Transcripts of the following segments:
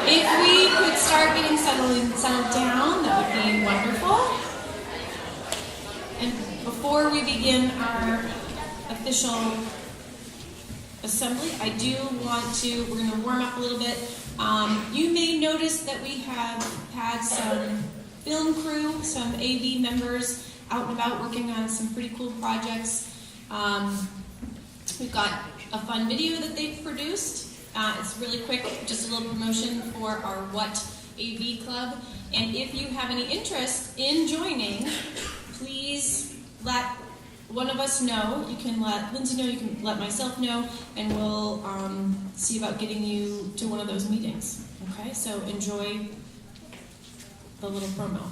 If we could start getting settled down, that would be wonderful. And before we begin our official assembly, I do want to, we're going to warm up a little bit. You may notice that we have had some film crew, some AV members out and about working on some pretty cool projects. We've got a fun video that they've produced. It's really quick, just a little promotion for our What AV Club. And if you have any interest in joining, please let one of us know. You can let Lindsay know, you can let myself know, and we'll see about getting you to one of those meetings. Okay, so enjoy the little promo.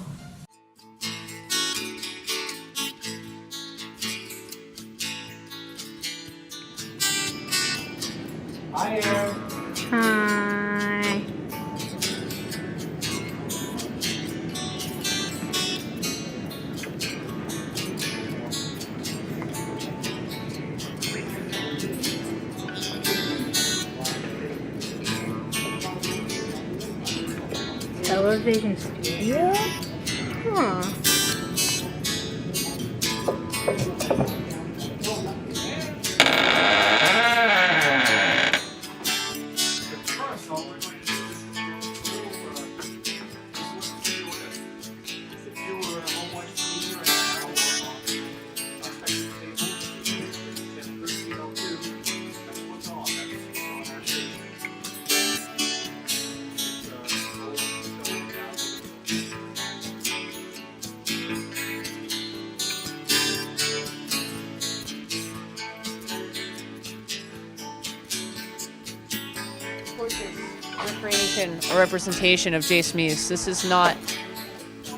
Hi, Aaron. Hi. Television studio? Huh. A representation of Jace Meese. This is not.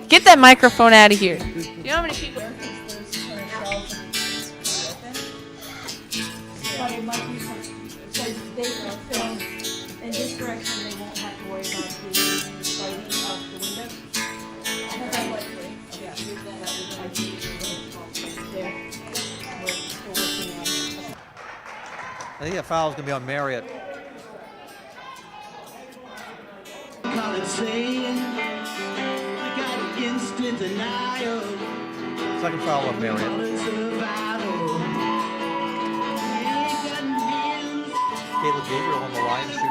Get that microphone out of here. Do you know how many people? In this direction, they won't have to worry about the lighting of the window. I think that file's going to be on Marriott. Second file on Marriott. Caleb Gabriel on the line, shoot two.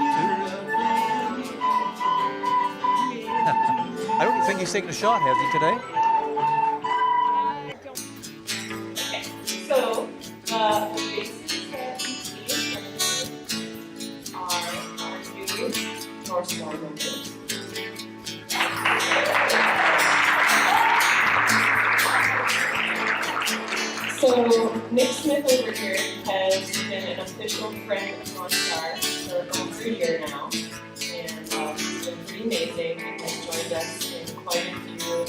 I don't think he's taking a shot, has he, today? Okay, so the faces that you see are our new North Star logos. So Nick Smith over here has been an official friend of North Star for over a year now, and he's been pretty amazing. He has joined us in quite a few.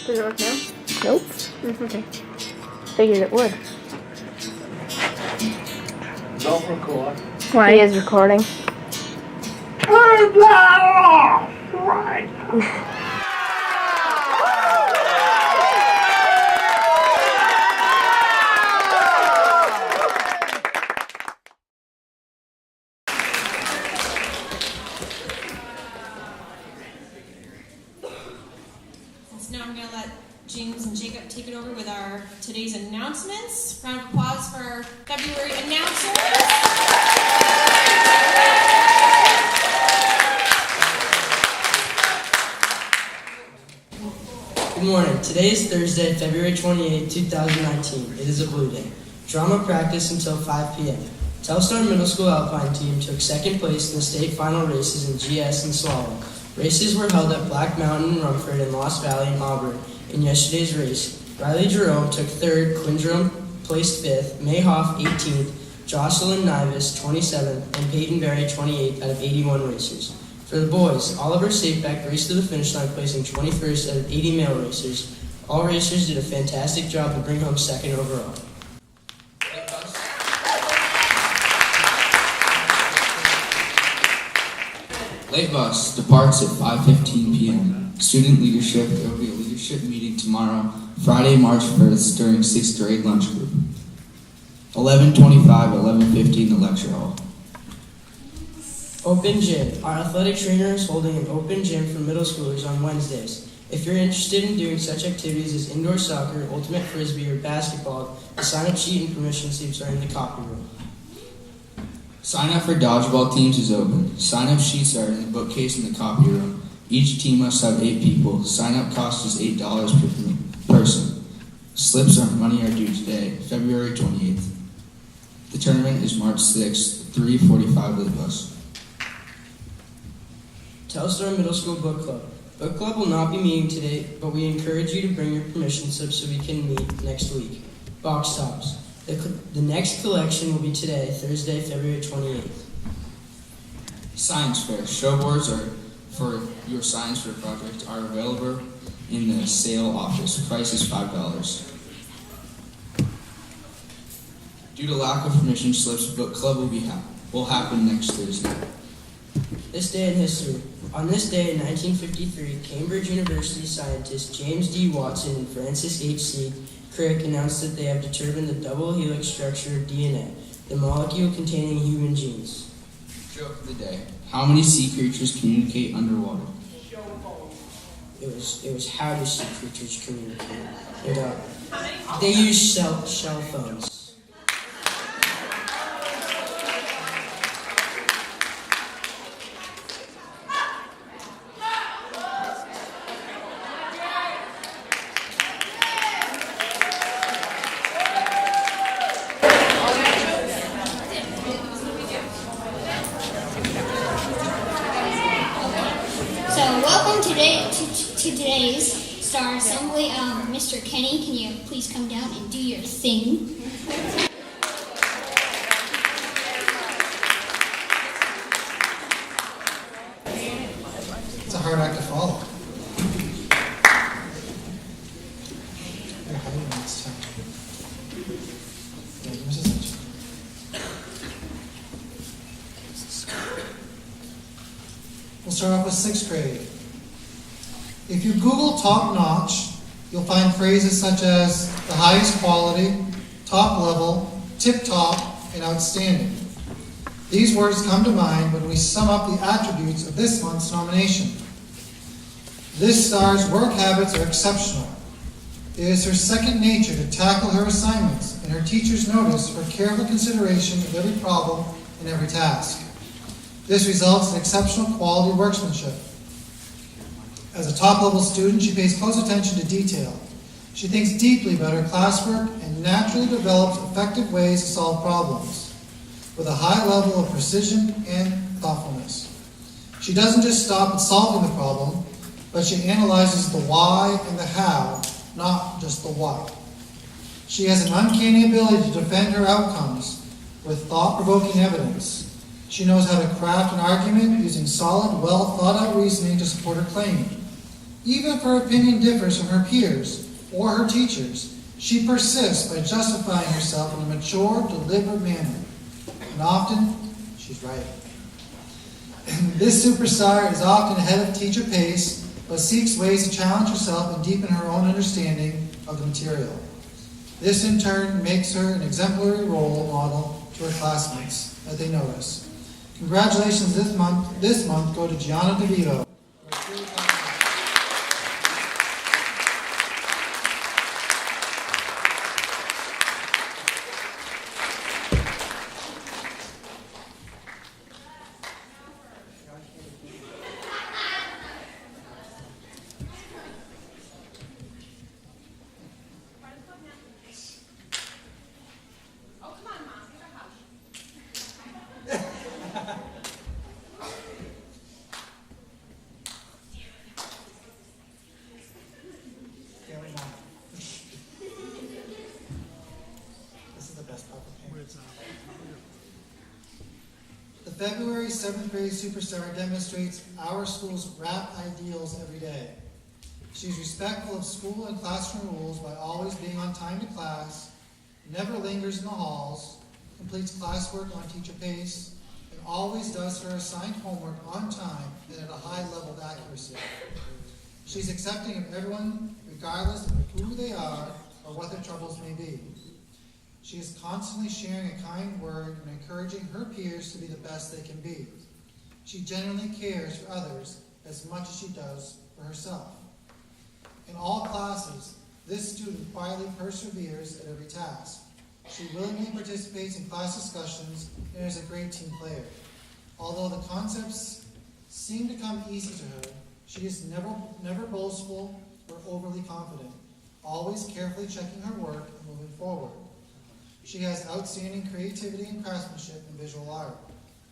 Does it work now? Nope. Okay. Figured it would. Don't record. Why? He is recording. Turn that off! Right. So now I'm going to let James and Jacob take it over with our today's announcements. Round of applause for our February announcers. Good morning. Today is Thursday, February 28, 2019. It is a blue day. Drama practice until 5 p.m. Telstar Middle School Alpine team took second place in the state final races in GS and slalom. Races were held at Black Mountain in Rumford and Lost Valley in Auburn. In yesterday's race, Riley Jerome took third, Quinn Jerome placed fifth, May Hoff 18th, Jocelyn Nivis 27th, and Peyton Berry 28th out of 81 racers. For the boys, Oliver Safebeck raced to the finish line, placing 21st out of 80 male racers. All racers did a fantastic job to bring home second overall. Late bus departs at 5:15 p.m. Student leadership, there will be a leadership leadership meeting tomorrow, Friday, March 1st, during 6th grade lunch group. 11:25, 11:50 in the lecture hall. Open gym. Our athletic trainer is holding an open gym for middle schoolers on Wednesdays. If you're interested in doing such activities as indoor soccer, ultimate frisbee, or basketball, the sign-up sheet and permission slips are in the copy room. Sign up for dodgeball teams is open. Sign-up sheets are in the bookcase in the copy room. Each team must have 8 people. Sign-up cost is $8 per person. Slips of money are due today, February 28th. The tournament is March 6th, 3:45 with a bus. Telstar Middle School Book Club. Book Club will not be meeting today, but we encourage you to bring your permission slips so we can meet next week. Box tops. The next collection will be today, Thursday, February 28th. Science fair. Show boards for your science fair project are available in the sale office. Price is $5. Due to lack of permission slips, book club will happen next Thursday. This day in history. On this day in 1953, Cambridge University scientists James D. Watson and Francis H.C. Crick announced that they have determined the double helix structure of DNA, the molecule containing human genes. Joke of the day. How many sea creatures communicate underwater? It was how do sea creatures communicate? And, they use shell phones. So welcome to today's Star Assembly. Mr. Kenny, can you please come down and do your thing? It's a hard act to follow. We'll start off with 6th grade. If you Google top notch, you'll find phrases such as the highest quality, top level, tip top, and outstanding. These words come to mind when we sum up the attributes of this month's nomination. This star's work habits are exceptional. It is her second nature to tackle her assignments, and her teachers notice her careful consideration of every problem and every task. This results in exceptional quality workmanship. As a top-level student, she pays close attention to detail. She thinks deeply about her classwork and naturally develops effective ways to solve problems, with a high level of precision and thoughtfulness. She doesn't just stop at solving the problem, but she analyzes the why and the how, not just the what. She has an uncanny ability to defend her outcomes with thought-provoking evidence. She knows how to craft an argument using solid, well-thought-out reasoning to support her claim. Even if her opinion differs from her peers or her teachers, she persists by justifying herself in a mature, deliberate manner. And often, she's right. This superstar is often ahead of teacher pace, but seeks ways to challenge herself and deepen her own understanding of the material. This, in turn, makes her an exemplary role model to her classmates, as they notice. Congratulations this month go to Gianna DeVito. The February 7th grade superstar demonstrates our school's rap ideals every day. She's respectful of school and classroom rules by always being on time to class, never lingers in the halls, completes classwork on teacher pace, and always does her assigned homework on time and at a high level of accuracy. She's accepting of everyone, regardless of who they are or what their troubles may be. She is constantly sharing a kind word and encouraging her peers to be the best they can be. She genuinely cares for others as much as she does for herself. In all classes, this student quietly perseveres at every task. She willingly participates in class discussions and is a great team player. Although the concepts seem to come easy to her, she is never boastful or overly confident, always carefully checking her work and moving forward. She has outstanding creativity and craftsmanship in visual art,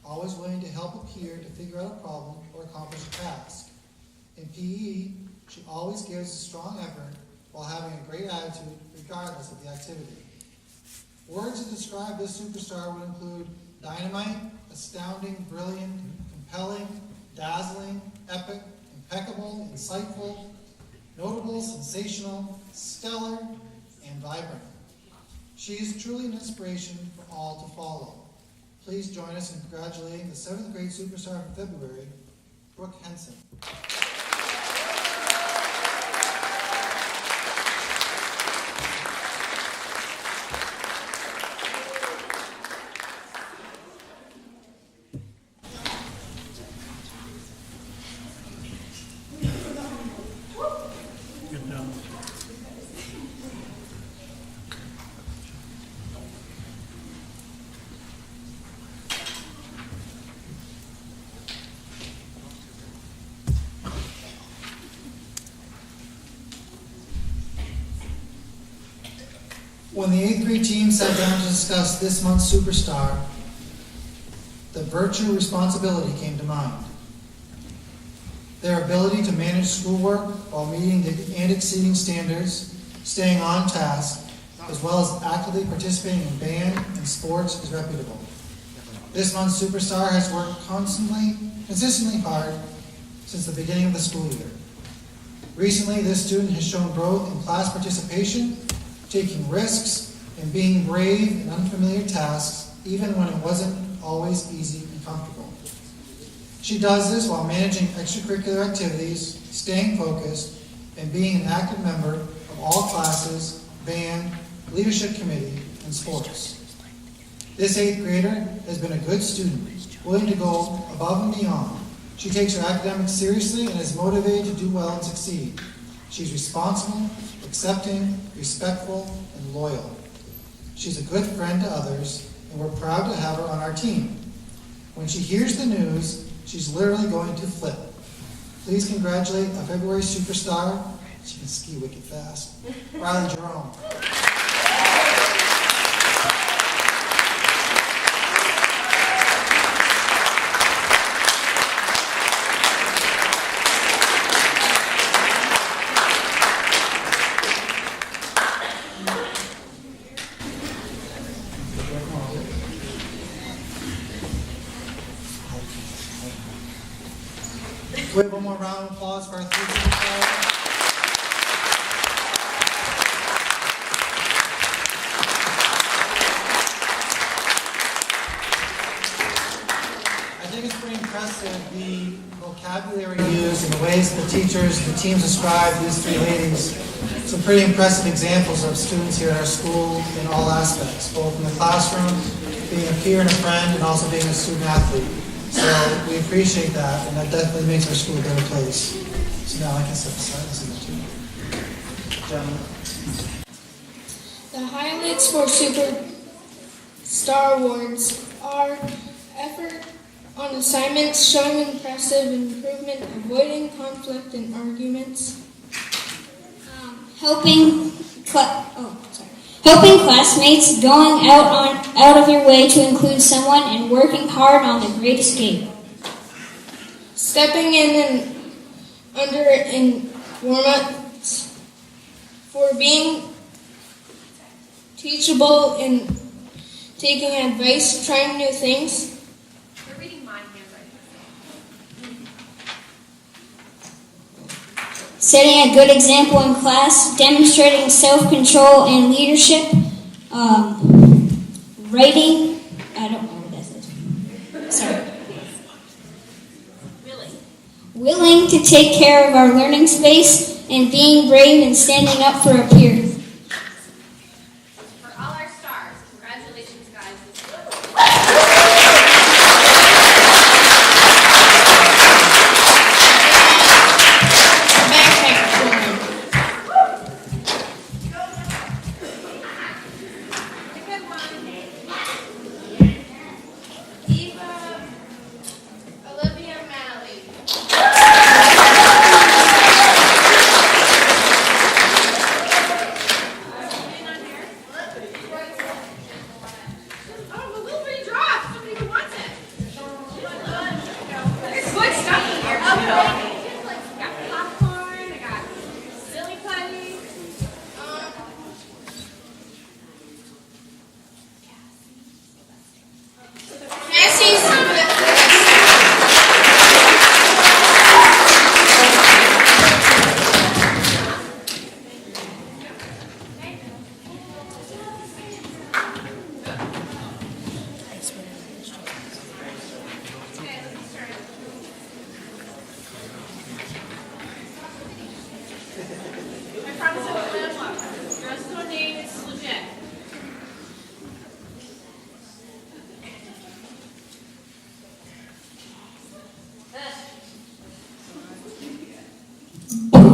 always willing to help a peer to figure out a problem or accomplish a task. In PE, she always gives a strong effort while having a great attitude regardless of the activity. Words to describe this superstar would include dynamite, astounding, brilliant, compelling, dazzling, epic, impeccable, insightful, notable, sensational, stellar, and vibrant. She is truly an inspiration for all to follow. Please join us in congratulating the 7th grade superstar from February, Brooke Henson. When the 8th grade team sat down to discuss this month's superstar, the virtue responsibility came to mind. Their ability to manage schoolwork while meeting the and exceeding standards, staying on task, as well as actively participating in band and sports is reputable. This month's superstar has worked consistently hard since the beginning of the school year. Recently, this student has shown growth in class participation, taking risks, and being brave in unfamiliar tasks, even when it wasn't always easy and comfortable. She does this while managing extracurricular activities, staying focused, and being an active member of all classes, band, leadership committee, and sports. This 8th grader has been a good student, willing to go above and beyond. She takes her academics seriously and is motivated to do well and succeed. She's responsible, accepting, respectful, and loyal. She's a good friend to others, and we're proud to have her on our team. When she hears the news, she's literally going to flip. Please congratulate a February superstar. She can ski wicked fast. Riley Jerome. We have one more round of applause for our 3 superstars. I think it's pretty impressive the vocabulary used and the ways the teachers, the teams describe these 3 ladies. Some pretty impressive examples of students here at our school in all aspects, both in the classroom, being a peer and a friend, and also being a student athlete. So we appreciate that, and that definitely makes our school a better place. So now I can step aside and see that too. Gentlemen. The highlights for Superstar Awards are effort on assignments, showing impressive improvement, avoiding conflict and arguments, Helping classmates, going out of your way to include someone, and working hard on the Great Escape. stepping in and under in warm-ups, for being teachable and taking advice, trying new things. You're reading my handwriting. Setting a good example in class, demonstrating self-control and leadership, writing, I don't know what that is. Sorry. willing to take care of our learning space, and being brave and standing up for a peer. For all our stars, congratulations, guys.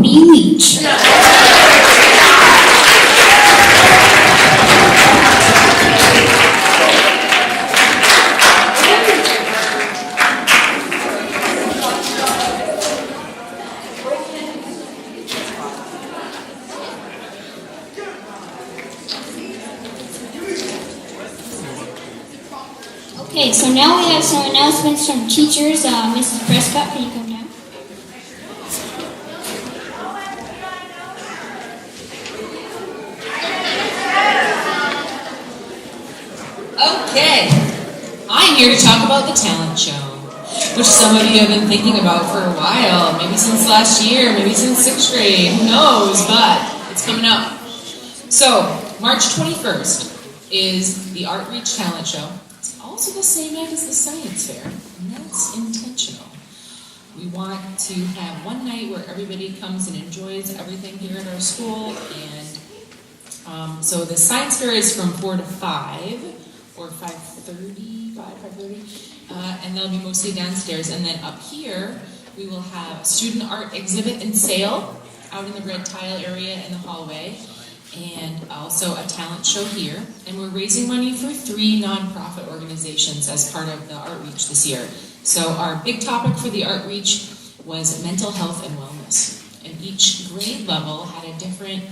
Leech. Okay, so now we have some announcements from teachers. Mrs. Prescott, can you come down? Okay, I'm here to talk about the talent show, which some of you have been thinking about for a while, maybe since last year, maybe since 6th grade, who knows, but it's coming up. So, March 21st is the Art Reach Talent Show. It's also the same night as the Science Fair, and that's intentional. We want to have one night where everybody comes and enjoys everything here at our school, and so the Science Fair is from 4 to 5, or 5:30, and they'll be mostly downstairs. And then up here, we will have a student art exhibit and sale out in the red tile area in the hallway, and also a talent show here. And we're raising money for 3 nonprofit organizations as part of the Art Reach this year. So our big topic for the Art Reach was mental health and wellness. And each grade level had a different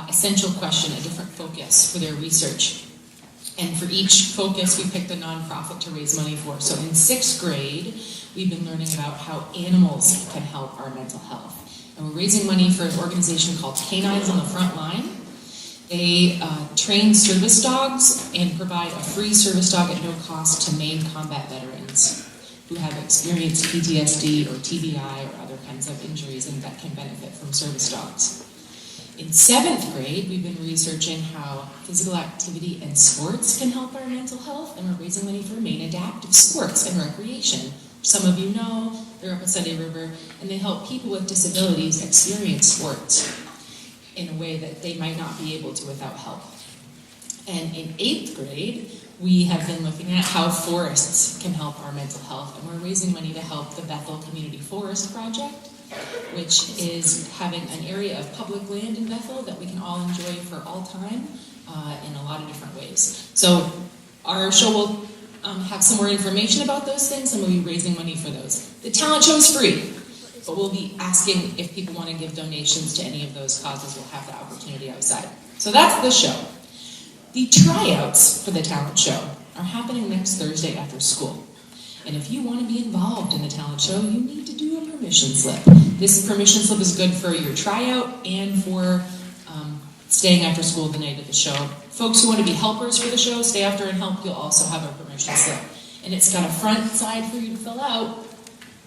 essential question, a different focus for their research. And for each focus, we picked a nonprofit to raise money for. So in 6th grade, we've been learning about how animals can help our mental health. And we're raising money for an organization called Canines on the Front Line. They train service dogs and provide a free service dog at no cost to Maine combat veterans who have experienced PTSD or TBI or other kinds of injuries and that can benefit from service dogs. In 7th grade, we've been researching how physical activity and sports can help our mental health, and we're raising money for Maine Adaptive Sports and Recreation. Some of you know, they're up at Sunday River, and they help people with disabilities experience sports in a way that they might not be able to without help. And in 8th grade, we have been looking at how forests can help our mental health, and we're raising money to help the Bethel Community Forest Project, which is having an area of public land in Bethel that we can all enjoy for all time in a lot of different ways. So our show will have some more information about those things, and we'll be raising money for those. The talent show is free, but we'll be asking if people want to give donations to any of those causes. We'll have the opportunity outside. So that's the show. The tryouts for the talent show are happening next Thursday after school. And if you want to be involved in the talent show, you need to do a permission slip. This permission slip is good for your tryout and for staying after school the night of the show. Folks who want to be helpers for the show, stay after and help, you'll also have a permission slip. And it's got a front side for you to fill out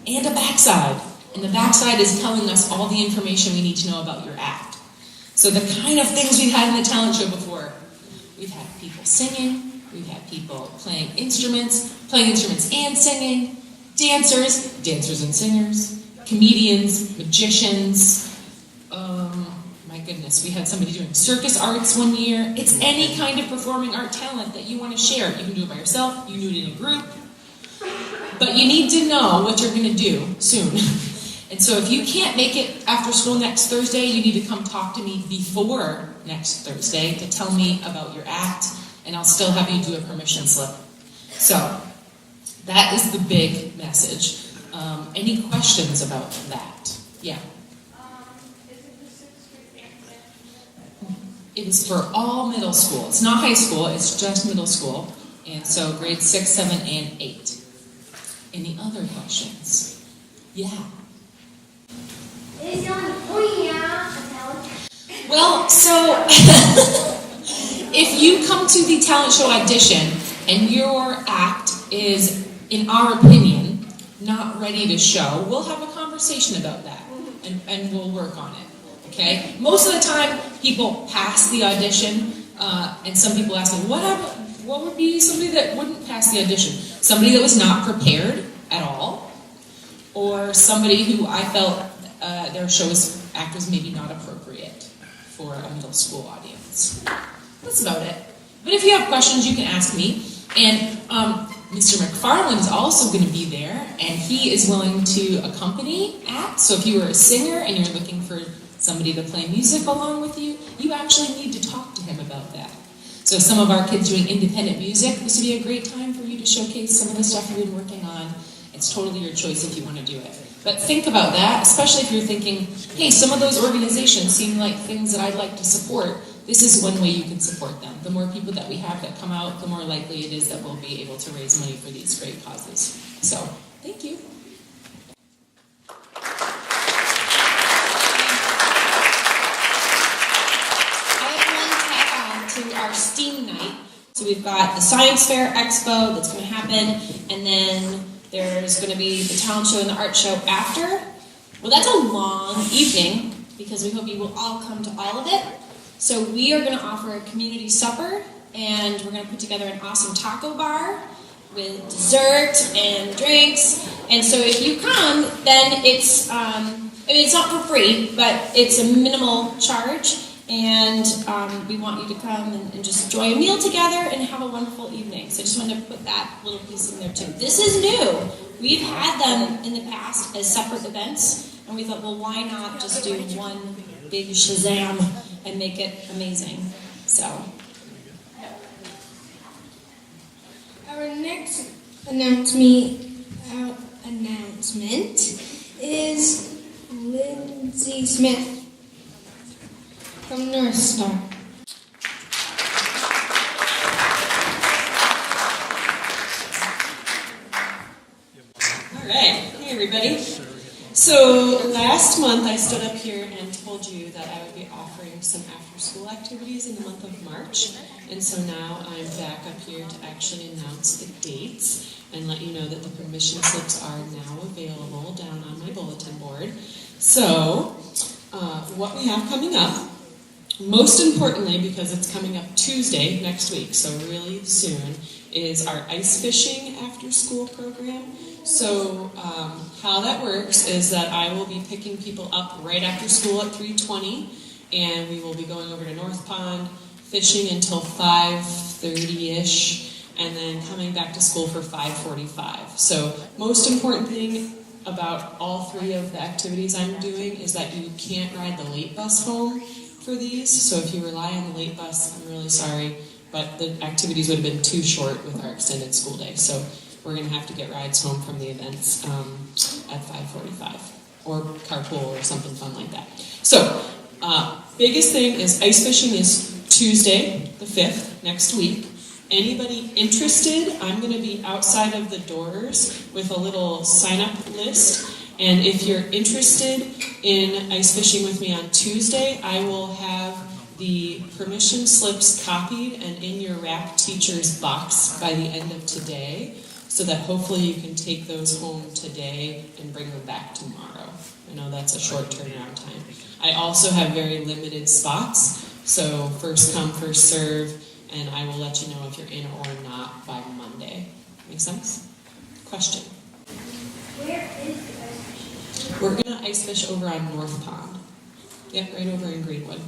and a back side. And the back side is telling us all the information we need to know about your act. So the kind of things we've had in the talent show before. We've had people singing, we've had people playing instruments and singing, dancers and singers, comedians, magicians. My goodness, we had somebody doing circus arts one year. It's any kind of performing art talent that you want to share. You can do it by yourself, you can do it in a group, but you need to know what you're going to do soon. And so if you can't make it after school next Thursday, you need to come talk to me before next Thursday to tell me about your act, and I'll still have you do a permission slip. So that is the big message. Any questions about that? Yeah. It is for all middle school. It's not high school, it's just middle school. And so grades 6, 7, and 8. Any other questions? Yeah. Well, so if you come to the talent show audition and your act is, in our opinion, not ready to show, we'll have a conversation about that and we'll work on it. Okay? Most of the time, people pass the audition, and some people ask me, what would be somebody that wouldn't pass the audition? Somebody that was not prepared at all, or somebody who I felt their show's act was maybe not appropriate for a middle school audience. That's about it. But if you have questions, you can ask me. And Mr. McFarland is also going to be there, and he is willing to accompany acts. So if you were a singer and you're looking for somebody to play music along with you, you actually need to talk to him about that. So some of our kids doing independent music, this would be a great time for you to showcase some of the stuff you've been working on. It's totally your choice if you want to do it. But think about that, especially if you're thinking, hey, some of those organizations seem like things that I'd like to support. This is one way you can support them. The more people that we have that come out, the more likely it is that we'll be able to raise money for these great causes. So, thank you. To our STEAM night. So we've got the Science Fair Expo that's going to happen, and then there's going to be the talent show and the art show after. Well, that's a long evening because we hope you will all come to all of it. So we are going to offer a community supper, and we're going to put together an awesome taco bar with dessert and drinks. And so if you come, then it's it's not for free, but it's a minimal charge. And we want you to come and just enjoy a meal together and have a wonderful evening. So I just wanted to put that little piece in there too. This is new. We've had them in the past as separate events, and we thought, well, why not just do one big Shazam and make it amazing? So. Our next announcement is Lindsay Smith from North Star. All right, hey everybody. So last month I stood up here and told you that I would be offering some after-school activities in the month of March, and so now I'm back up here to actually announce the dates and let you know that the permission slips are now available down on my bulletin board. So what we have coming up, most importantly, because it's coming up Tuesday next week, so really soon, is our ice fishing after-school program. So how that works is that I will be picking people up right after school at 3:20, and we will be going over to North Pond, fishing until 5:30-ish, and then coming back to school for 5:45. So most important thing about all three of the activities I'm doing is that you can't ride the late bus home for these. So if you rely on the late bus, I'm really sorry, but the activities would have been too short with our extended school day. So we're going to have to get rides home from the events at 5:45, or carpool or something fun like that. So biggest thing is ice fishing is Tuesday the 5th, next week. Anybody interested, I'm going to be outside of the doors with a little sign-up list. And if you're interested in ice fishing with me on Tuesday, I will have the permission slips copied and in your RAP teacher's box by the end of today, so that hopefully you can take those home today and bring them back tomorrow. I know that's a short turnaround time. I also have very limited spots, so first come, first serve, and I will let you know if you're in or not by Monday. Make sense? Question? Where is the ice fishing? we're going to ice fish over on North Pond. Yep, right over in Greenwood.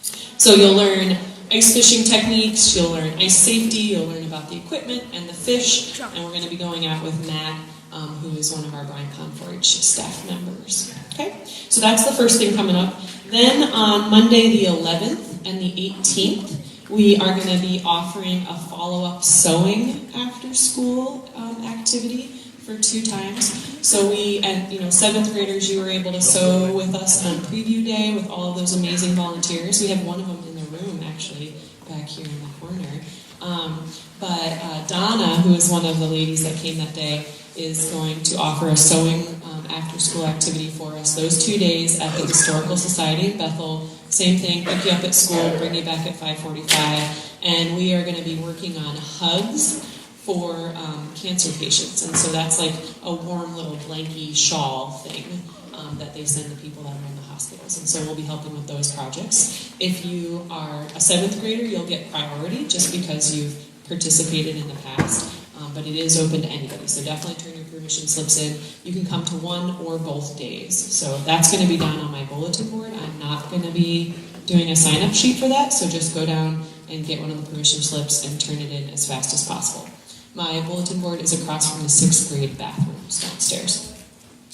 So you'll learn ice fishing techniques, you'll learn ice safety, you'll learn about the equipment and the fish, and we're going to be going out with Matt, who is one of our Bryant Pond 4-H staff members. Okay, so that's the first thing coming up. Then on Monday the 11th and the 18th, we are going to be offering a follow-up sewing after-school activity for 2 times. So we, and 7th graders, you were able to sew with us on preview day with all of those amazing volunteers. We have one of them in the room actually back here in the corner. But Donna, who is one of the ladies that came that day, is going to offer a sewing after-school activity for us those 2 days at the Historical Society in Bethel. Same thing, pick you up at school, bring you back at 5:45, and we are going to be working on hugs for cancer patients. And so that's like a warm little blankie shawl thing that they send to people that are in the hospitals. And so we'll be helping with those projects. If you are a 7th grader, you'll get priority just because you've participated in the past. But it is open to anybody, so definitely turn your permission slips in. You can come to one or both days. So that's going to be down on my bulletin board. I'm not going to be doing a sign-up sheet for that, so just go down and get one of the permission slips and turn it in as fast as possible. My bulletin board is across from the 6th grade bathrooms downstairs.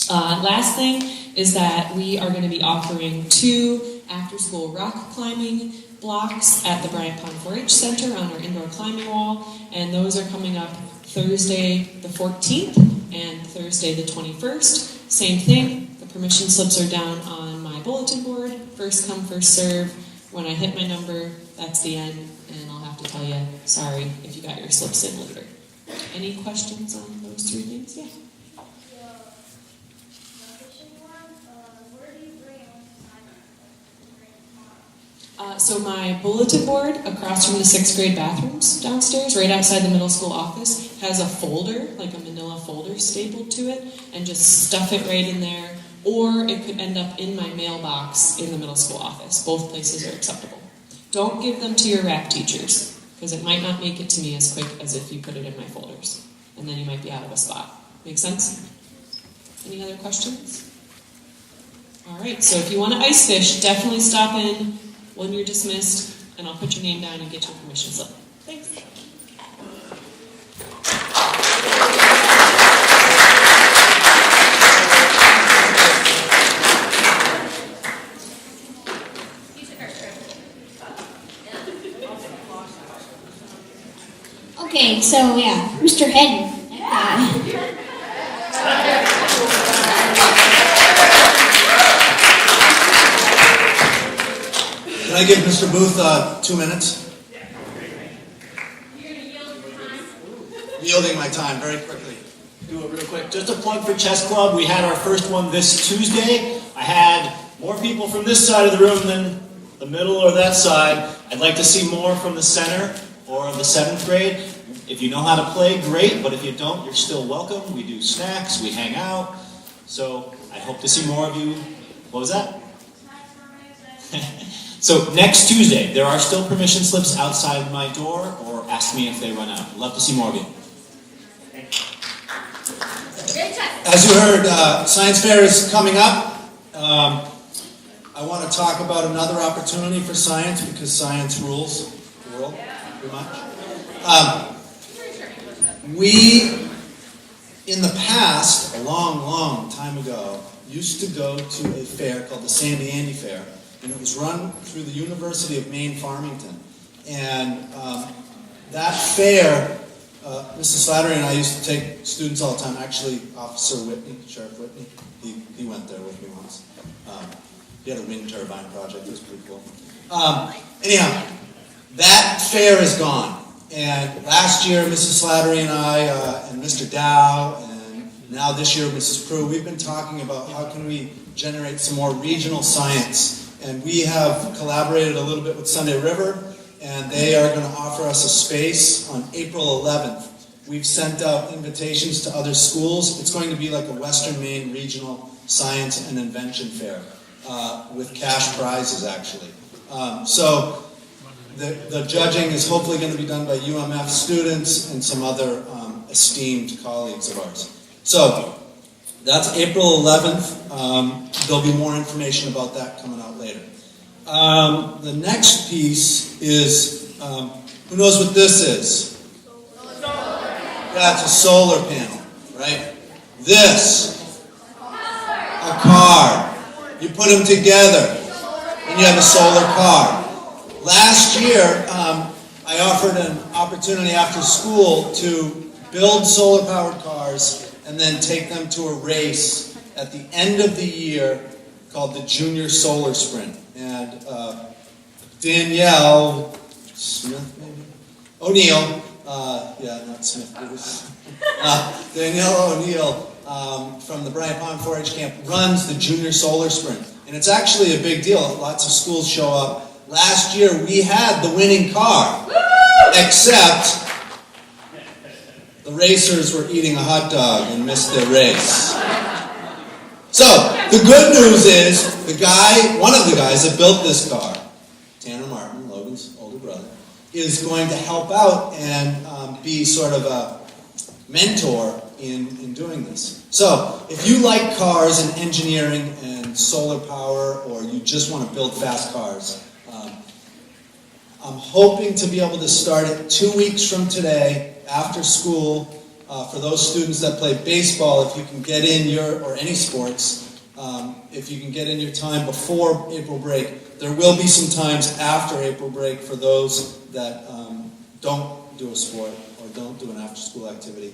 Last thing is that we are going to be offering 2 after-school rock climbing blocks at the Bryant Pond 4-H Center on our indoor climbing wall, and those are coming up Thursday the 14th and Thursday the 21st. Same thing, the permission slips are down on my bulletin board. First come, first serve. When I hit my number, that's the end, and I'll have to tell you, sorry if you got your slips in later. Any questions on those 3 things? Yeah. So my bulletin board across from the 6th grade bathrooms downstairs, right outside the middle school office, has a folder, like a manila folder stapled to it, and just stuff it right in there. Or it could end up in my mailbox in the middle school office. Both places are acceptable. Don't give them to your rap teachers, because it might not make it to me as quick as if you put it in my folders. And then you might be out of a spot. Make sense? Any other questions? All right, so if you want to ice fish, definitely stop in when you're dismissed, and I'll put your name down and get your permission slip. Thanks. Okay, so yeah, Mr. Hedden. Can I give Mr. Booth 2 minutes? Yielding my time very quickly. Do it real quick. Just a plug for Chess Club. We had our first one this Tuesday. I had more people from this side of the room than the middle or that side. I'd like to see more from the center or the 7th grade. If you know how to play, great, but if you don't, you're still welcome. We do snacks, we hang out. So I hope to see more of you. What was that? So next Tuesday, there are still permission slips outside my door, or ask me if they run out. I'd love to see more of you. As you heard, Science Fair is coming up. I want to talk about another opportunity for science, because science rules the world pretty much. We, in the past, a long, long time ago, used to go to a fair called the Sandy Andy Fair, and it was run through the University of Maine Farmington. And that fair, Mrs. Slattery and I used to take students all the time. Actually, Officer Whitney, Sheriff Whitney, he went there with me once. He had a wind turbine project. It was pretty cool. Anyhow, that fair is gone. And last year, Mrs. Slattery and I, and Mr. Dow, and now this year, Mrs. Prue, we've been talking about how can we generate some more regional science. And we have collaborated a little bit with Sunday River, and they are going to offer us a space on April 11th. We've sent out invitations to other schools. It's going to be like a Western Maine Regional Science and Invention Fair with cash prizes, actually. So the judging is hopefully going to be done by UMF students and some other esteemed colleagues of ours. So That's April 11th. There'll be more information about that coming out later. The next piece is, who knows what this is? Yeah, it's a solar panel, right? This, a car. You put them together, and you have a solar car. Last year, I offered an opportunity after school to build solar-powered cars and then take them to a race at the end of the year called the Junior Solar Sprint. And Danielle Smith, maybe? O'Neill, yeah, not Smith, it was, Danielle O'Neill from the Bryant Pond 4-H camp runs the Junior Solar Sprint. And it's actually a big deal. Lots of schools show up. Last year we had the winning car, except the racers were eating a hot dog and missed their race. So, the good news is, one of the guys that built this car, Tanner Martin, Logan's older brother, is going to help out and be sort of a mentor in doing this. So, if you like cars and engineering and solar power, or you just want to build fast cars, I'm hoping to be able to start it 2 weeks from today, after school, for those students that play baseball. If you can get in or any sports, if you can get in your time before April break. There will be some times after April break for those that don't do a sport or don't do an after-school activity,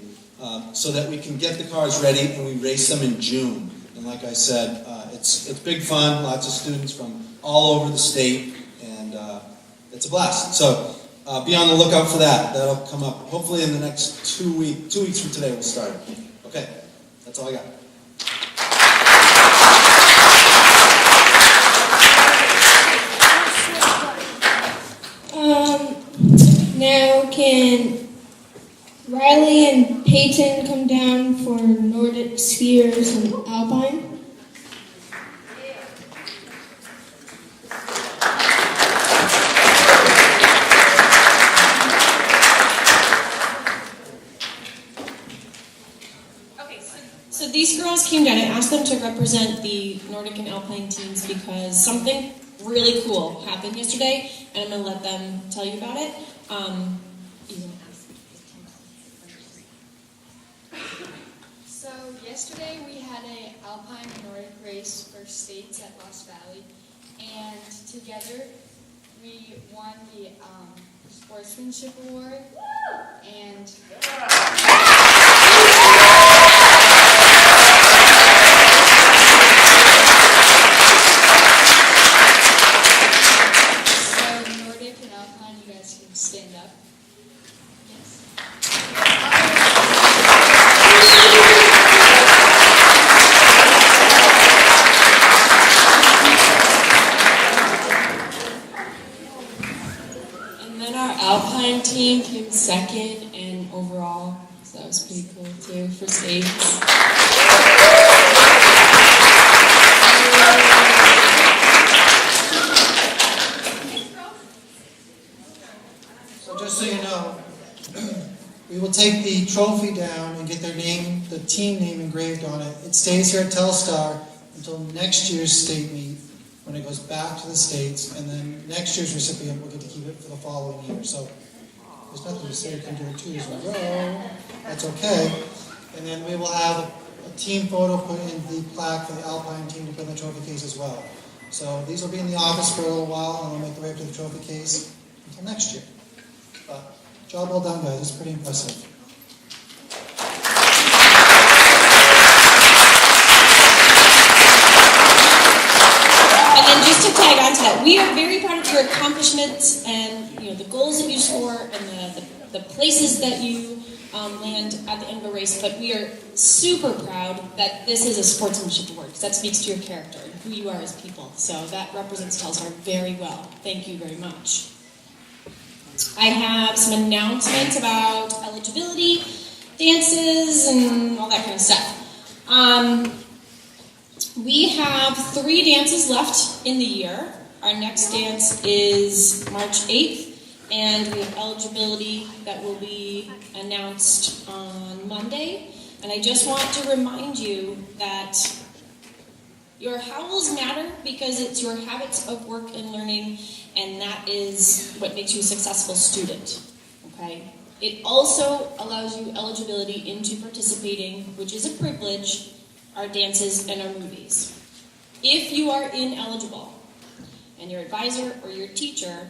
so that we can get the cars ready and we race them in June. And like I said, it's big fun, lots of students from all over the state, and it's a blast. So be on the lookout for that. That'll come up hopefully in the next 2 weeks. 2 weeks from today we'll start. Okay, that's all I got. Now can Riley and Peyton come down for Nordic skiers and Alpine? So these girls came down. I asked them to represent the Nordic and Alpine teams because something really cool happened yesterday, and I'm going to let them tell you about it. So yesterday we had an Alpine and Nordic race for states at Lost Valley, and together we won the Sportsmanship Award, and stand up. Yes. And then our Alpine team came second and overall, so that was pretty cool too for states. Just so you know, we will take the trophy down and get the team name engraved on it. It stays here at Telstar until next year's state meet, when it goes back to the States, and then next year's recipient will get to keep it for the following year. So there's nothing to say you can do it 2 years in a row. That's okay. And then we will have a team photo put in the plaque for the Alpine team to put in the trophy case as well. So these will be in the office for a little while, and we'll make the way up to the trophy case until next year. But job well done, guys. It's pretty impressive. And then just to tag on to that, we are very proud of your accomplishments and the goals that you score and the places that you land at the end of a race. But we are super proud that this is a sportsmanship award, because that speaks to your character and who you are as people. So that represents Telstar very well. Thank you very much. I have some announcements about eligibility, dances, and all that kind of stuff. We have 3 dances left in the year. Our next dance is March 8th, and we have eligibility that will be announced on Monday. And I just want to remind you that your howls matter because it's your habits of work and learning, and that is what makes you a successful student. Okay? It also allows you eligibility into participating, which is a privilege, our dances and our movies. If you are ineligible, and your advisor or your teacher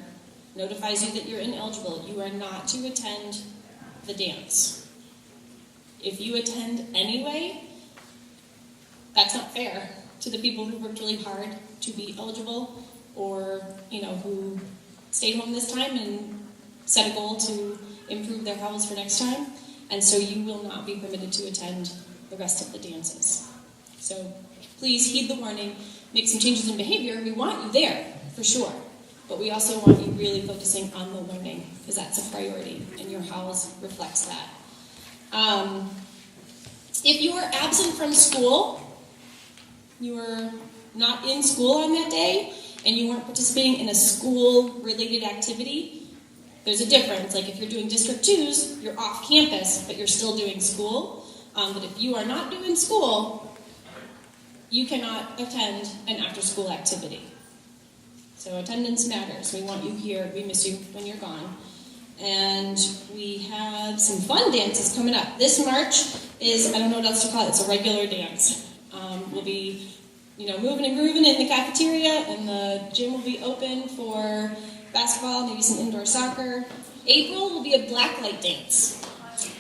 notifies you that you're ineligible, you are not to attend the dance. If you attend anyway, that's not fair to the people who worked really hard to be eligible, or who stayed home this time and set a goal to improve their howls for next time. And so you will not be permitted to attend the rest of the dances. So please heed the warning, make some changes in behavior. We want you there, for sure. But we also want you really focusing on the learning, because that's a priority, and your howls reflects that. If you are absent from school, you were not in school on that day, and you weren't participating in a school-related activity, there's a difference. Like if you're doing District 2s, you're off campus, but you're still doing school. But if you are not doing school, you cannot attend an after-school activity. So attendance matters. We want you here. We miss you when you're gone. And we have some fun dances coming up. This March is, I don't know what else to call it, it's a regular dance. We'll be, moving and grooving in the cafeteria, and the gym will be open for basketball, maybe some indoor soccer. April will be a blacklight dance.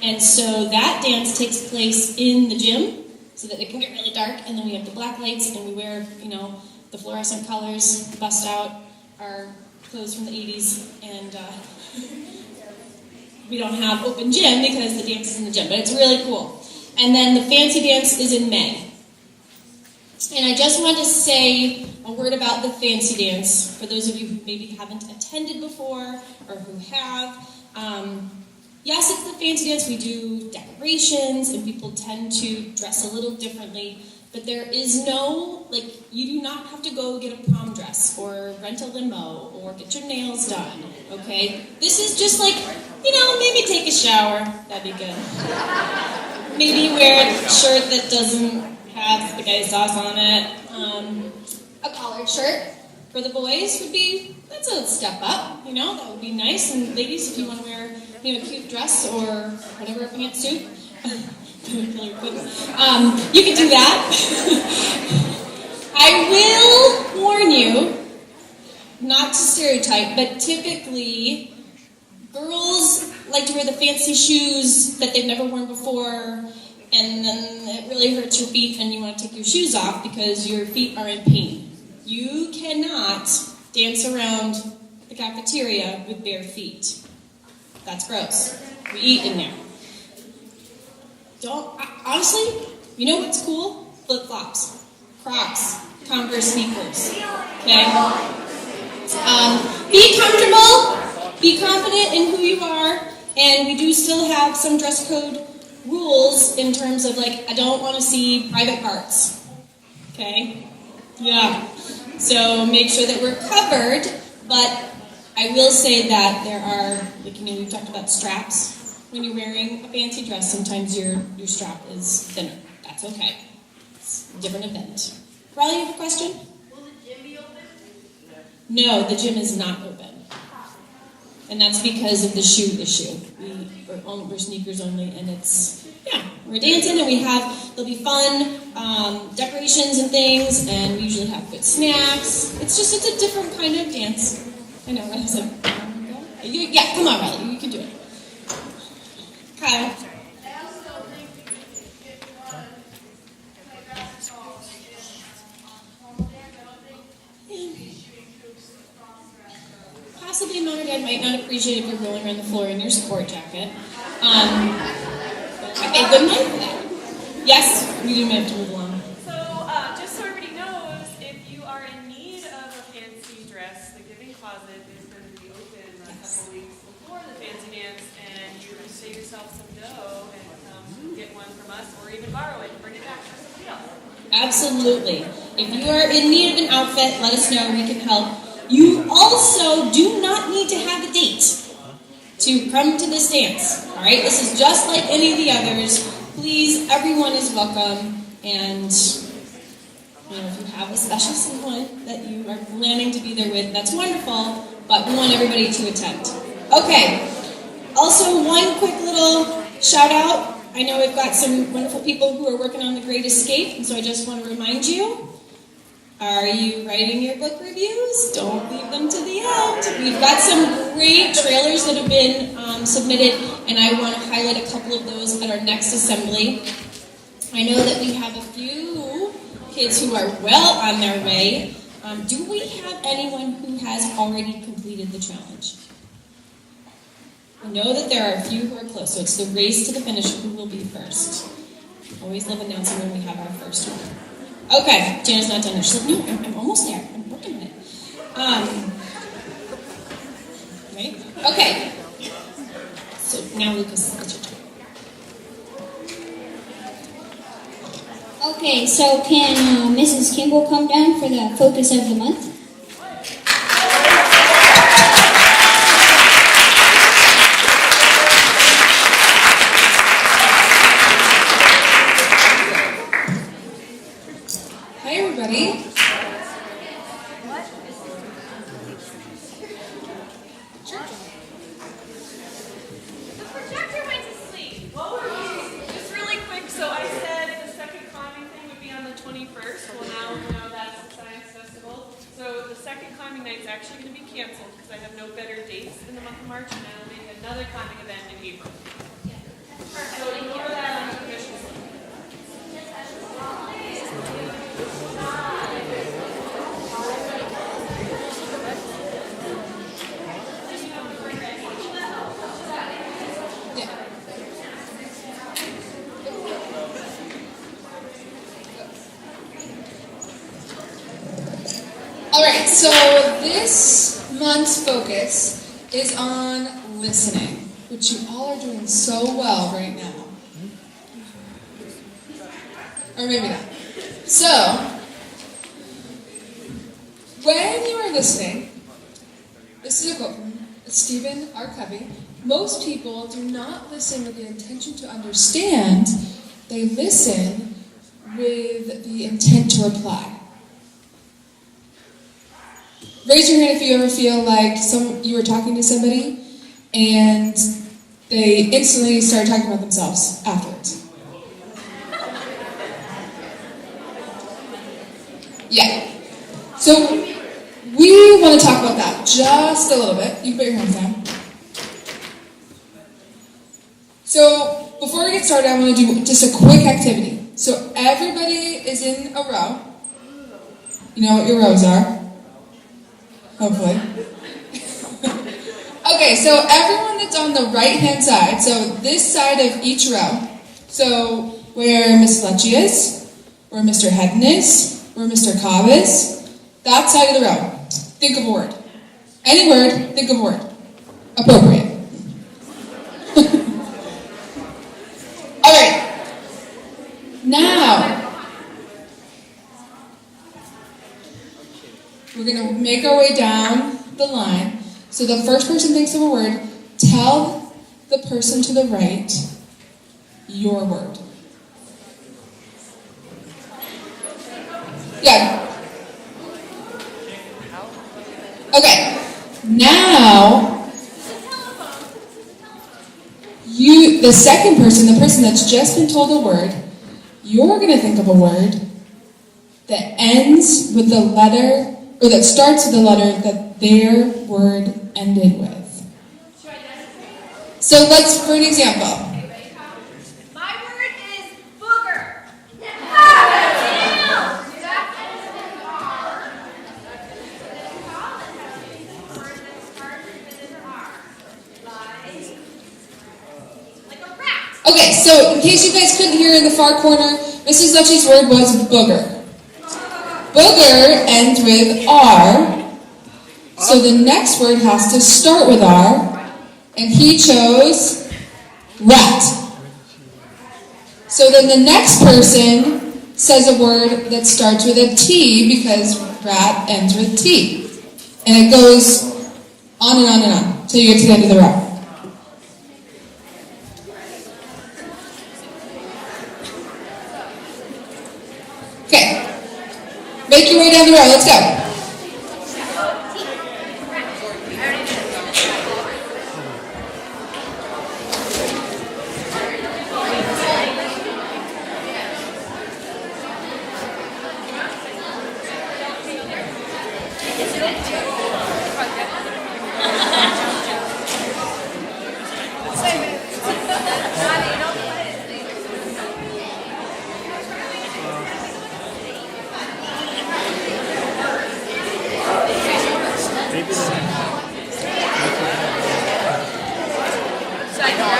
And so that dance takes place in the gym so that it can get really dark, and then we have the black lights, and we wear, the fluorescent colors, bust out our clothes from the 80s, and we don't have open gym because the dance is in the gym, but it's really cool. And then the fancy dance is in May. And I just want to say a word about the fancy dance for those of you who maybe haven't attended before or who have. Yes, it's the fancy dance. We do decorations, and people tend to dress a little differently. But there is no, you do not have to go get a prom dress or rent a limo or get your nails done, okay? This is just maybe take a shower. That'd be good. Maybe wear a shirt that doesn't have spaghetti sauce on it. A collared shirt for the boys that's a step up, that would be nice. And ladies, if you want to wear, a cute dress or whatever, a pantsuit, you can do that. I will warn you, not to stereotype, but typically girls like to wear the fancy shoes that they've never worn before, and then it really hurts your feet and you want to take your shoes off because your feet are in pain. You cannot dance around the cafeteria with bare feet. That's gross. We eat in there. Honestly, you know what's cool? Flip-flops, Crocs, Converse sneakers, okay? Be comfortable, be confident in who you are, and we do still have some dress code rules in terms of I don't want to see private parts, okay? Yeah, so make sure that we're covered, but I will say that there are, we've talked about straps. When you're wearing a fancy dress, sometimes your strap is thinner. That's okay. It's a different event. Riley, you have a question? Will the gym be open? No, the gym is not open. And that's because of the shoe issue. We're sneakers only, and we're dancing, and there'll be fun decorations and things, and we usually have good snacks. It's a different kind of dance. I know, Riley's yeah, come on, Riley, you can do it. Kyle. Possibly mom or dad might not appreciate if you're rolling around the floor in your sport jacket. Okay, good night for that. Yes, we do have to move along. So, just so everybody knows, if you are in need of a fancy dress, the Giving Closet is going to be open a couple weeks before the fancy dance, and you can save yourself some dough and get one from us, or even borrow it and bring it back for somebody else. Absolutely. If you are in need of an outfit, let us know. We can help. You also do not need to have a date to come to this dance. All right? This is just like any of the others. please, everyone is welcome. And if you have a special someone that you are planning to be there with, that's wonderful. But we want everybody to attend. Okay. Also, one quick little shout out. I know we've got some wonderful people who are working on The Great Escape, and so I just want to remind you, are you writing your book reviews? Don't leave them to the end. We've got some great trailers that have been submitted, and I want to highlight a couple of those at our next assembly. I know that we have a few kids who are well on their way. Do we have anyone who has already completed the challenge? I know that there are a few who are close, so it's the race to the finish who will be first. Always love announcing when we have our first one. Okay, Jana's not done it. She's like, no, I'm almost there. I'm working on it. Right? Okay. So now Lucas, it's your turn. Okay, so can Mrs. Kimball come down for the focus of the month? Hi, everybody. The projector went to sleep. Just really quick, so I said the second climbing thing would be on the 21st. Well, now we know that's the science festival. So the second climbing night's actually going to be canceled because I have no better dates in the month of March, and I'll make another climbing event in April. So ignore that on the commission. Alright, so this month's focus is on listening, which you all are doing so well right now. Or maybe not. So, when you are listening, this is a quote from Stephen R. Covey. Most people do not listen with the intention to understand, they listen with the intent to reply. Raise your hand if you ever feel like you were talking to somebody and they instantly start talking about themselves afterwards. Yeah. So we want to talk about that just a little bit. You can put your hands down. So before we get started, I want to do just a quick activity. So everybody is in a row. You know what your rows are? Hopefully. Okay, so everyone that's on the right-hand side, so this side of each row, so where Miss Lecce is, where Mr. Hedden is, where Mr. Cobb is, that side of the row, think of a word. Any word, think of a word. Appropriate. All right. Now, we're going to make our way down the line. So the first person thinks of a word. Tell the person to the right your word. Yeah. Okay. Now, the second person, the person that's just been told a word, you're going to think of a word that ends with the letter, or that starts with the letter that their word ended with. So let's, for an example. My word is booger. Okay, so in case you guys couldn't hear in the far corner, Mrs. Lecce's word was booger. Booger ends with R, so the next word has to start with R, and he chose rat. So then the next person says a word that starts with a T because rat ends with T. And it goes on and on and on until you get to the end of the row. in a row. Let's go.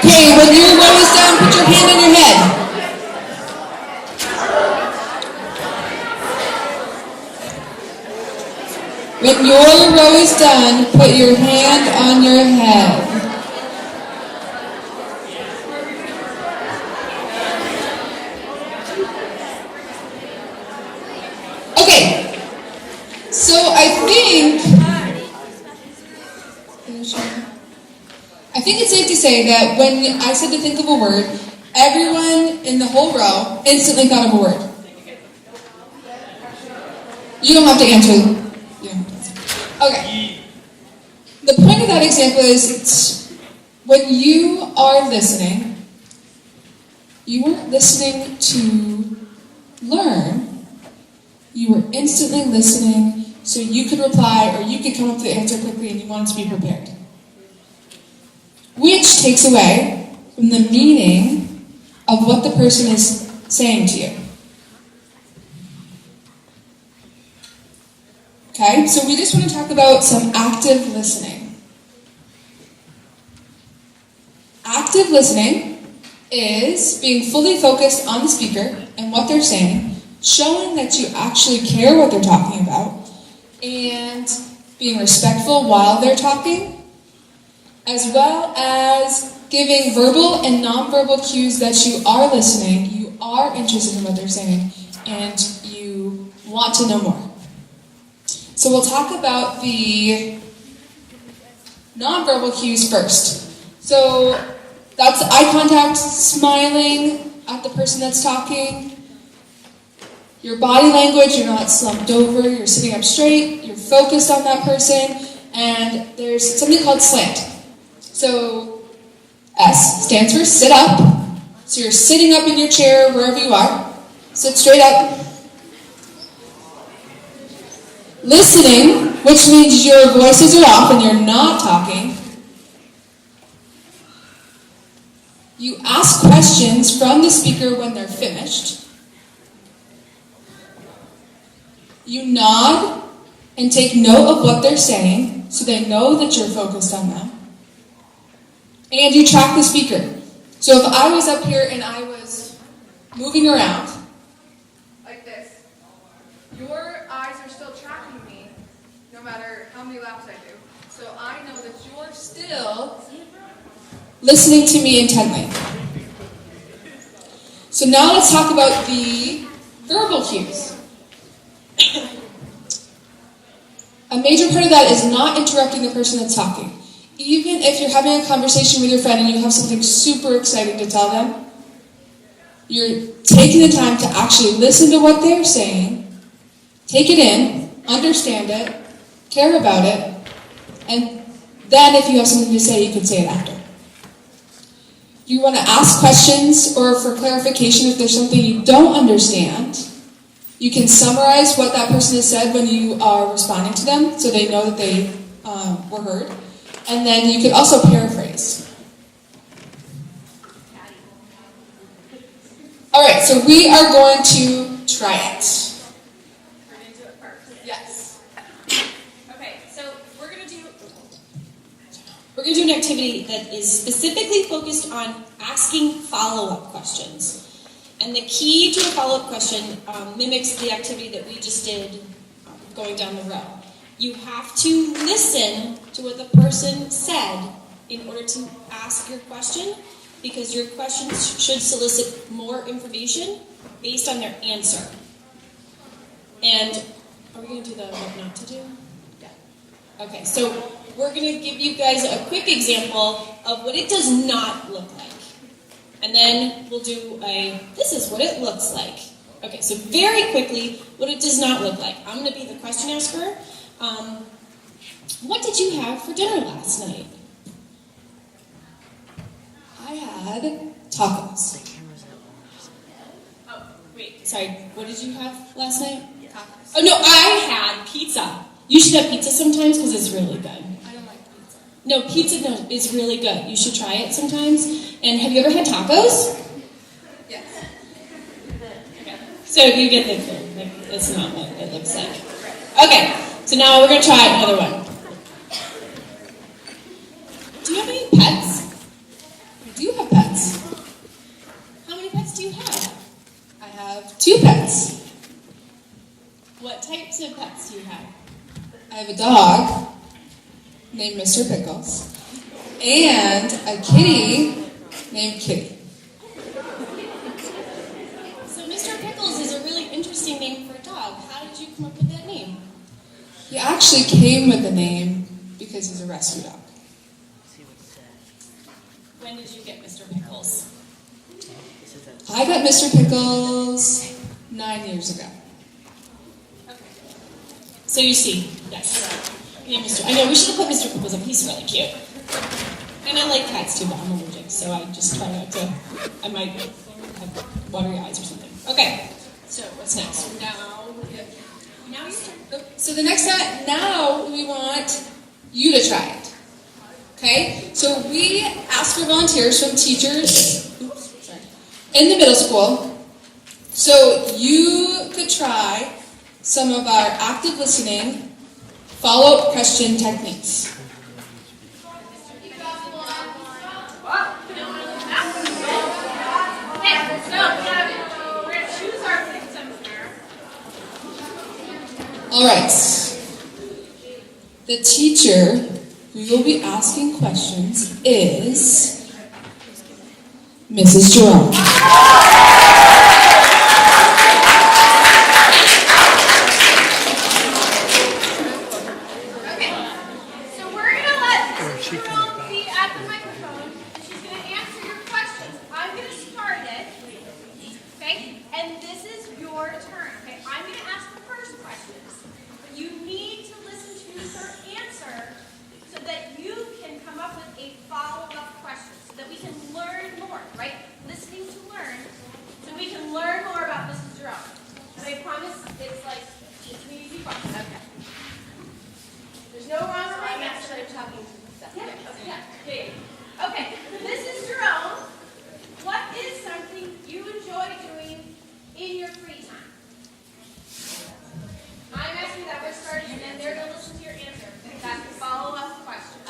Okay, when your row is done, put your hand on your head. When your row is done, put your hand on your head. Okay, so I think it's safe to say that when I said to think of a word, everyone in the whole row instantly thought of a word. You don't have to answer. Okay. The point of that example is when you are listening, you weren't listening to learn. You were instantly listening so you could reply or you could come up with the answer quickly and you wanted to be prepared. Which takes away from the meaning of what the person is saying to you. Okay, so we just want to talk about some active listening. Active listening is being fully focused on the speaker and what they're saying, showing that you actually care what they're talking about, and being respectful while they're talking, as well as giving verbal and nonverbal cues that you are listening, you are interested in what they're saying, and you want to know more. So we'll talk about the nonverbal cues first. So that's eye contact, smiling at the person that's talking. Your body language, you're not slumped over, you're sitting up straight, you're focused on that person, and there's something called slant. So S stands for sit up. So you're sitting up in your chair wherever you are. Sit straight up. Listening, which means your voices are off and you're not talking. You ask questions from the speaker when they're finished. You nod and take note of what they're saying so they know that you're focused on them. And you track the speaker. So if I was up here and I was moving around like this, your eyes are still tracking me no matter how many laps I do. So I know that you're still listening to me intently. So now let's talk about the verbal cues. A major part of that is not interrupting the person that's talking. Even if you're having a conversation with your friend and you have something super exciting to tell them, you're taking the time to actually listen to what they're saying, take it in, understand it, care about it, and then if you have something to say, you can say it after. You want to ask questions or for clarification if there's something you don't understand. You can summarize what that person has said when you are responding to them so they know that they were heard. And then you could also paraphrase. All right, so we are going to try it. We're going to do it first. Yes. Okay, so we're going to do an activity that is specifically focused on asking follow-up questions. And the key to a follow-up question mimics the activity that we just did going down the row. You have to listen to what the person said in order to ask your question, because your questions should solicit more information based on their answer. And are we going to do the what not to do? Yeah. Okay, so we're going to give you guys a quick example of what it does not look like. And then we'll do a, this is what it looks like. Okay, so very quickly, what it does not look like. I'm going to be the question asker. What did you have for dinner last night? I had tacos. Oh, wait, sorry. What did you have last night? Tacos. Oh, no, I had pizza. You should have pizza sometimes because it's really good. I don't like pizza. No, pizza is really good. You should try it sometimes. And have you ever had tacos? Yes. Okay. So you get the clue. Like, it's not what it looks like. Okay, so now we're going to try another one. Do you have any pets? I do have pets. How many pets do you have? I have 2 pets. What types of pets do you have? I have a dog named Mr. Pickles and a kitty named Kitty. So Mr. Pickles is a really interesting name for a dog. How did you come up with that name? He actually came with the name because he's a rescue dog. When did you get Mr. Pickles? I got Mr. Pickles 9 years ago. So you see, yes. Yeah, I know, we should have put Mr. Pickles up. He's really cute. And I like cats too, but I'm allergic, so I just try not to. I might have watery eyes or something. Okay, so what's next? Now your turn. So the next set, now we want you to try it. Okay? So we ask for volunteers from teachers in the middle school. So you could try some of our active listening follow-up question techniques. All right. The teacher we will be asking questions is Mrs. Jerome.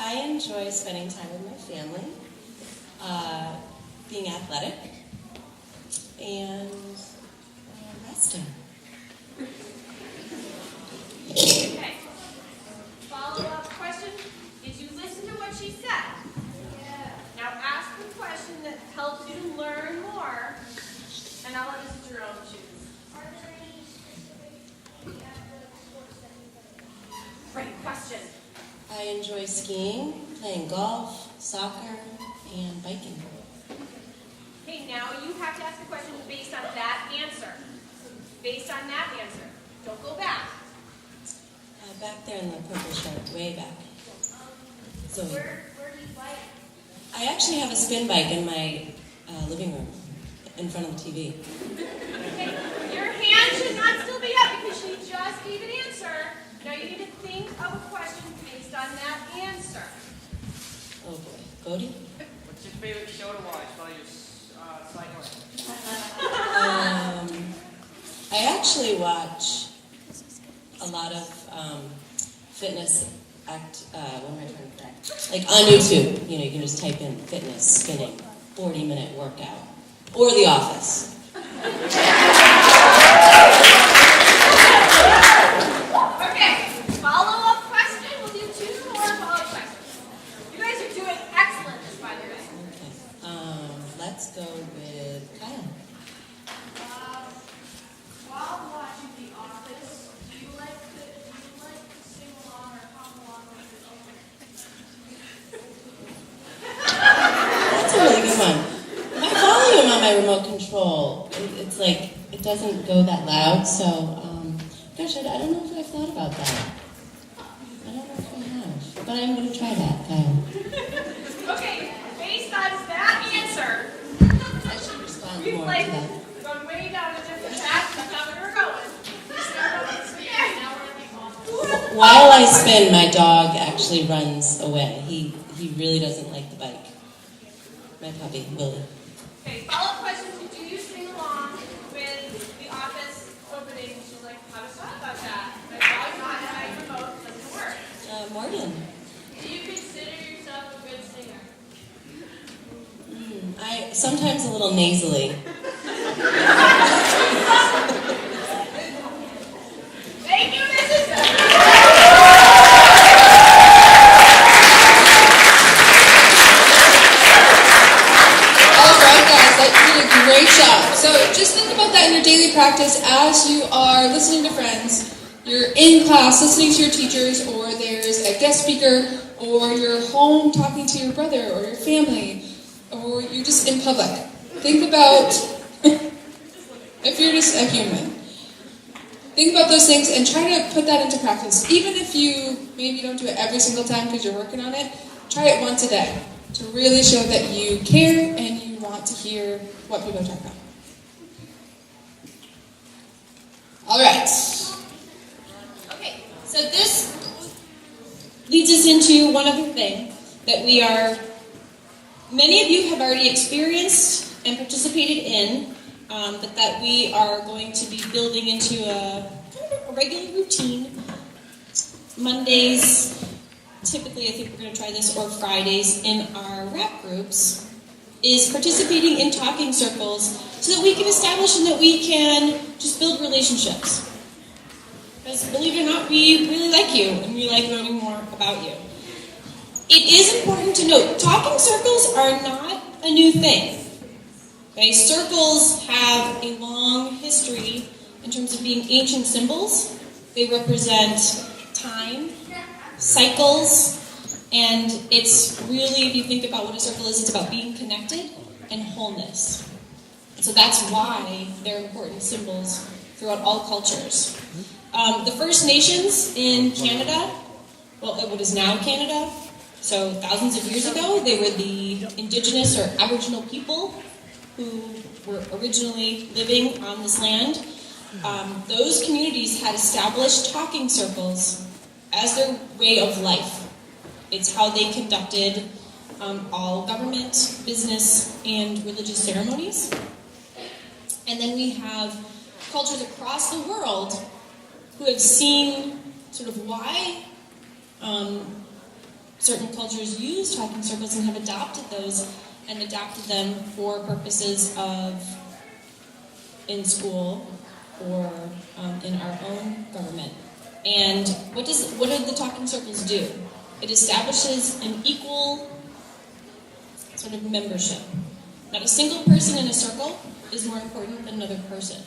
I enjoy spending time with my family, being athletic, and resting. Okay. Follow-up question. Did you listen to what she said? Yeah. Now ask the question that helps you to learn more, and I'll let Mrs. Jerome choose. Are there any specific sports that you play? Great question. I enjoy skiing, playing golf, soccer, and biking. Okay, now you have to ask a question based on that answer. Based on that answer. Don't go back. Back there in the purple shirt, way back. So Where do you bike? I actually have a spin bike in my living room, in front of the TV. Okay, your hand should not still be up because she just gave an answer. Now you need to think of a question based on that answer. Oh boy, Cody? What's your favorite show to watch while you're cycling? I actually watch a lot of fitness what am I trying to say? Like on YouTube, you can just type in fitness, spinning, 40-minute workout, or The Office. Okay, follow-up question. We'll do 2 more follow-up questions. You guys are doing excellent, just by the way. Let's go with Kyle. While watching The Office, do you like to sing along or hum along with the That's a really good one. My volume on my remote control, it's it doesn't go that loud, so, gosh, I don't know if I've thought about that. I don't know if I have, but I'm going to try that, Kyle. Okay, based on that answer, I should respond we've more like to that. gone way down a different path. That's not where we're going. While I spin, my dog actually runs away. He really doesn't like the bike. My puppy, Willie. Okay, follow-up question. Do you sing along with the office opening? She's like, how to talk about that? My dog's not my remote, doesn't work. Morgan. Do you consider yourself a good singer? I sometimes a little nasally. Thank you, Mrs. Alright guys, that did a great job. So just think about that in your daily practice as you are listening to friends. You're in class listening to your teachers, or there's a guest speaker, or you're home talking to your brother or your family, or you're just in public. Think about, if you're just a human, think about those things and try to put that into practice. Even if you maybe don't do it every single time because you're working on it, try it once a day to really show that you care and you want to hear what people are talking about. All right. Okay, so this leads us into one other thing that many of you have already experienced and participated in, but that we are going to be building into a regular routine. Mondays, typically I think we're going to try this, or Fridays in our rap groups, is participating in talking circles so that we can establish and that we can just build relationships. Because believe it or not, we really like you and we like learning more about you. It is important to note, talking circles are not a new thing. Okay, circles have a long history in terms of being ancient symbols. They represent time, cycles, and it's really, if you think about what a circle is, it's about being connected and wholeness. So that's why they're important symbols throughout all cultures. The First Nations in Canada, well, what is now Canada, so thousands of years ago, they were the indigenous or Aboriginal people who were originally living on this land. Those communities had established talking circles as their way of life. It's how they conducted all government, business, and religious ceremonies. And then we have cultures across the world who have seen sort of why certain cultures use talking circles and have adopted those and adapted them for purposes of in school or in our own government. And what do the talking circles do? It establishes an equal sort of membership. Not a single person in a circle is more important than another person.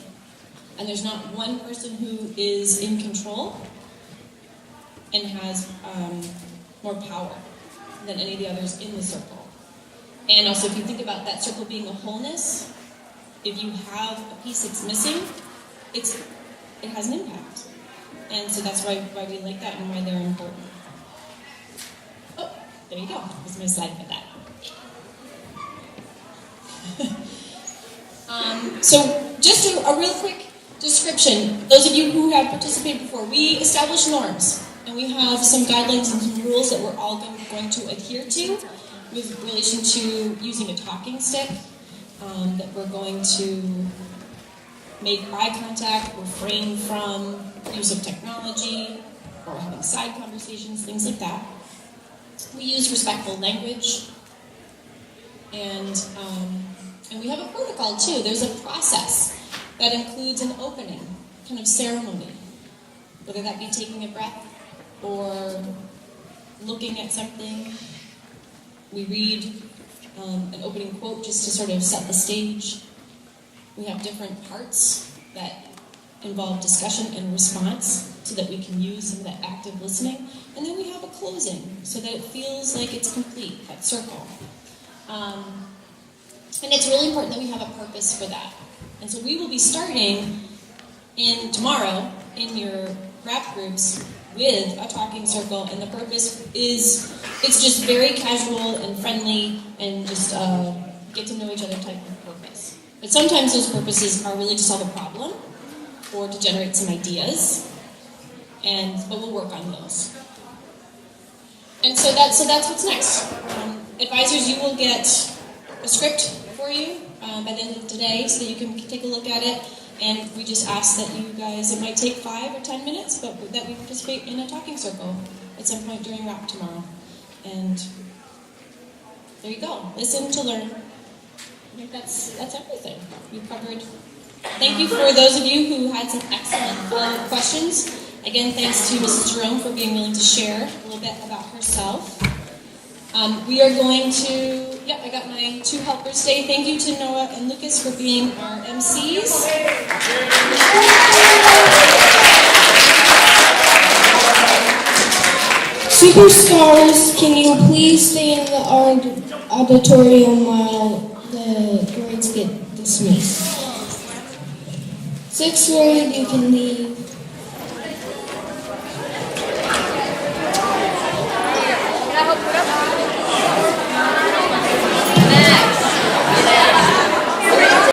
And there's not one person who is in control and has more power than any of the others in the circle. And also, if you think about that circle being a wholeness, if you have a piece that's missing, it has an impact. And so that's why we like that and why they're important. Oh, there you go. There's my slide for that. So just a real quick description. Those of you who have participated before, we establish norms. And we have some guidelines and some rules that we're all going to adhere to with relation to using a talking stick, that we're going to make eye contact, refrain from use of technology, or having side conversations, things like that. We use respectful language, and we have a protocol too. There's a process that includes an opening, kind of ceremony, whether that be taking a breath or looking at something. We read an opening quote just to sort of set the stage. We have different parts that involve discussion and response so that we can use some of that active listening. And then we have a closing so that it feels like it's complete, that circle. And it's really important that we have a purpose for that. And so we will be starting tomorrow in your rap groups with a talking circle, and the purpose is it's just very casual and friendly and just get to know each other type of purpose. But sometimes those purposes are really to solve a problem or to generate some ideas, but we'll work on those. And so that's what's next. Advisors, you will get a script for you by the end of today so that you can take a look at it. And we just ask that you guys, it might take 5 or 10 minutes, but that we participate in a talking circle at some point during RAP tomorrow. And there you go. Listen to learn. I think that's everything. We've covered. Thank you for those of you who had some excellent follow-up questions. Again, thanks to Mrs. Jerome for being willing to share a little bit about herself. We are going to, I got my 2 helpers today. Thank you to Noah and Lucas for being our MCs. Superstars, can you please stay in the auditorium while the grades get dismissed? 6th grade, you can leave.